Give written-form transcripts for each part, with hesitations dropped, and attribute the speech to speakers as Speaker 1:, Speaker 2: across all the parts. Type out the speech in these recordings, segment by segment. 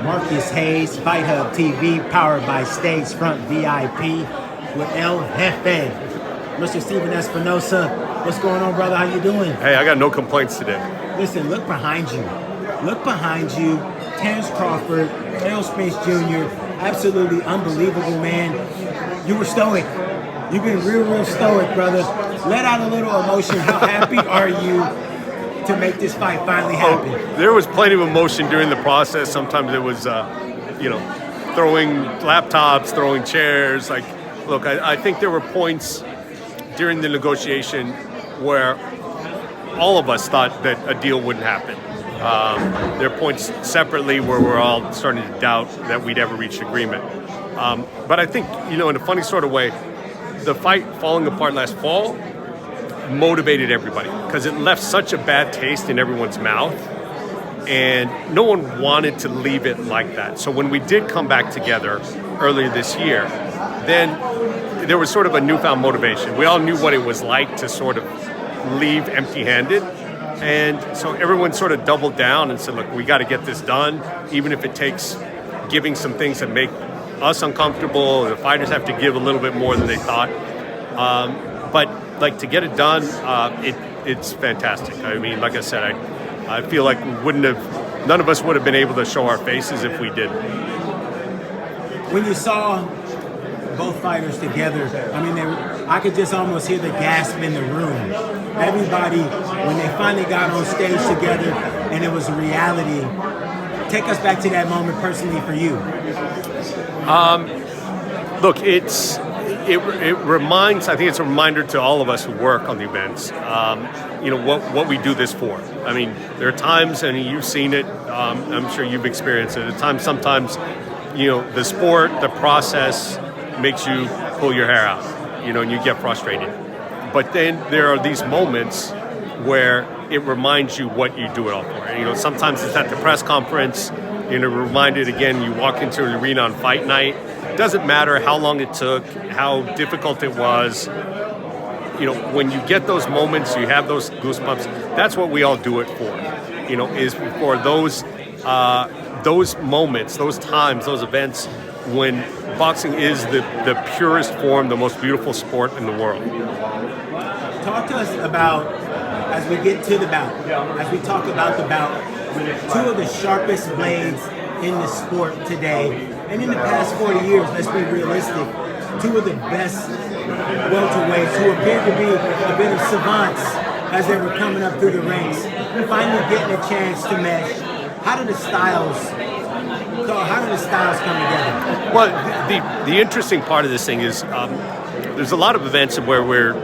Speaker 1: Marcus Hayes, Fight Hub TV, powered by Stagefront VIP with El Jefe. Mr. Steven Espinoza, what's going on, brother? How you doing?
Speaker 2: Hey, I got no complaints today.
Speaker 1: Listen, look behind you. Look behind you. Terence Crawford, Errol Spence Jr., absolutely unbelievable, man. You were stoic. You've been real stoic, brother. Let out a little emotion. How happy are you to make this fight finally happen?
Speaker 2: There was plenty of emotion during the process. Sometimes it was, throwing laptops, throwing chairs. Like, look, I think there were points during the negotiation where all of us thought that a deal wouldn't happen. There are points separately where we're all starting to doubt that we'd ever reach agreement. But I think, in a funny sort of way, the fight falling apart last fall motivated everybody because it left such a bad taste in everyone's mouth, and no one wanted to leave it like that. So when we did come back together earlier this year, then there was sort of a newfound motivation. We all knew what it was like to sort of leave empty-handed. And so everyone sort of doubled down and said, look, we got to get this done, even if it takes giving some things that make us uncomfortable. The fighters have to give a little bit more than they thought. But like to get it done, it's fantastic. I mean, like I said, I feel like none of us would have been able to show our faces if we did.
Speaker 1: When you saw both fighters together, I mean, I could just almost hear the gasp in the room. Everybody, when they finally got on stage together and it was a reality, take us back to that moment personally for you.
Speaker 2: Look, it reminds, I think it's a reminder to all of us who work on the events, what we do this for. I mean, there are times, and you've seen it, I'm sure you've experienced it, at times, sometimes, the sport, the process makes you pull your hair out, and you get frustrated. But then there are these moments where it reminds you what you do it all for. Sometimes it's at the press conference, reminded again, you walk into an arena on fight night. It doesn't matter how long it took, how difficult it was. When you get those moments, you have those goosebumps. That's what we all do it for. Is for those moments, those times, those events when boxing is the purest form, the most beautiful sport in the world.
Speaker 1: Talk to us about, as we get to the bout, as we talk about the bout, two of the sharpest blades in the sport today, and in the past 40 years, let's be realistic, two of the best welterweights who appeared to be a bit of savants as they were coming up through the ranks, finally getting a chance to mesh. How do the styles come together?
Speaker 2: Well, the interesting part of this thing is there's a lot of events where we're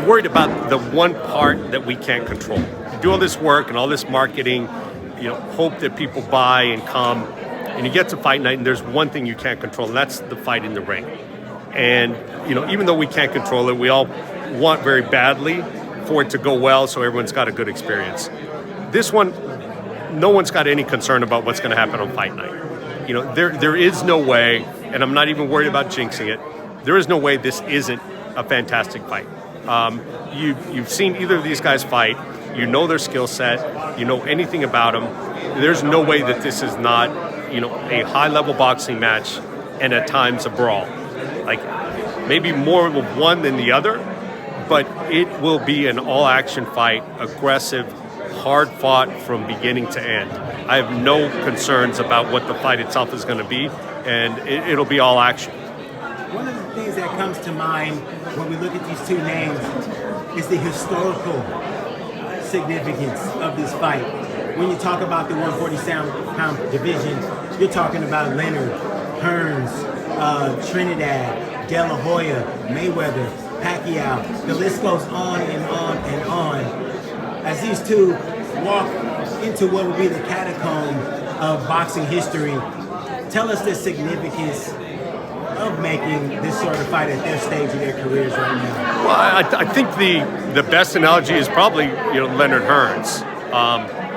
Speaker 2: worried about the one part that we can't control. You do all this work and all this marketing, hope that people buy and come, and you get to fight night and there's one thing you can't control, and that's the fight in the ring. And, even though we can't control it, we all want very badly for it to go well so everyone's got a good experience. This one, no one's got any concern about what's going to happen on fight night. There is no way, and I'm not even worried about jinxing it, there is no way this isn't a fantastic fight. You've seen either of these guys fight, you know their skill set, you know anything about them. There's no way that this is not, a high-level boxing match and at times a brawl. Like, maybe more of one than the other, but it will be an all-action fight, aggressive, hard-fought from beginning to end. I have no concerns about what the fight itself is going to be, and it'll be all action.
Speaker 1: One of the things that comes to mind when we look at these two names is the historical significance of this fight. When you talk about the 140-pound division, you're talking about Leonard, Hearns, Trinidad, De La Hoya, Mayweather, Pacquiao. The list goes on and on and on. As these two walk into what will be the catacomb of boxing history, tell us the significance of making this sort of fight at their stage of their careers right now.
Speaker 2: Well, I think the best analogy is probably Leonard Hearns.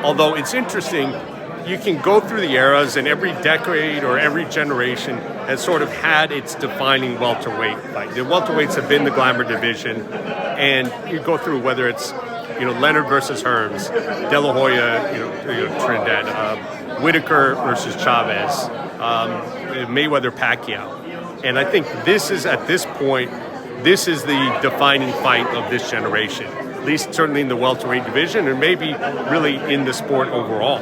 Speaker 2: Although it's interesting, you can go through the eras, and every decade or every generation has sort of had its defining welterweight fight. The welterweights have been the glamour division, and you go through whether it's Leonard versus Hearns, De La Hoya, Trinidad, Whitaker versus Chavez, Mayweather Pacquiao. And I think this is, at this point, this is the defining fight of this generation, at least certainly in the welterweight division, and maybe really in the sport overall.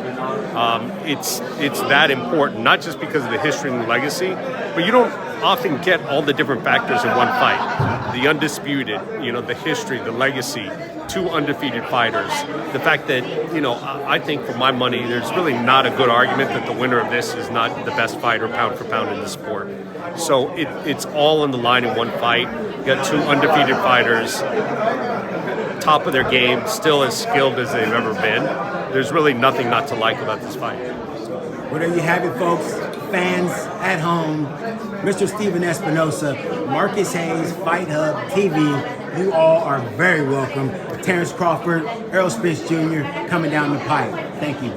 Speaker 2: It's that important, not just because of the history and the legacy, but you don't often get all the different factors in one fight. The undisputed, the history, the legacy, two undefeated fighters. The fact that, I think for my money, there's really not a good argument that the winner of this is not the best fighter pound for pound in the sport. So it's all on the line in one fight. You got two undefeated fighters, top of their game, still as skilled as they've ever been. There's really nothing not to like about this fight.
Speaker 1: Well, there you have it, folks. Fans at home, Mr. Steven Espinoza, Marcus Hayes, Fight Hub TV. You all are very welcome. Terence Crawford, Errol Spence Jr. coming down the pipe. Thank you.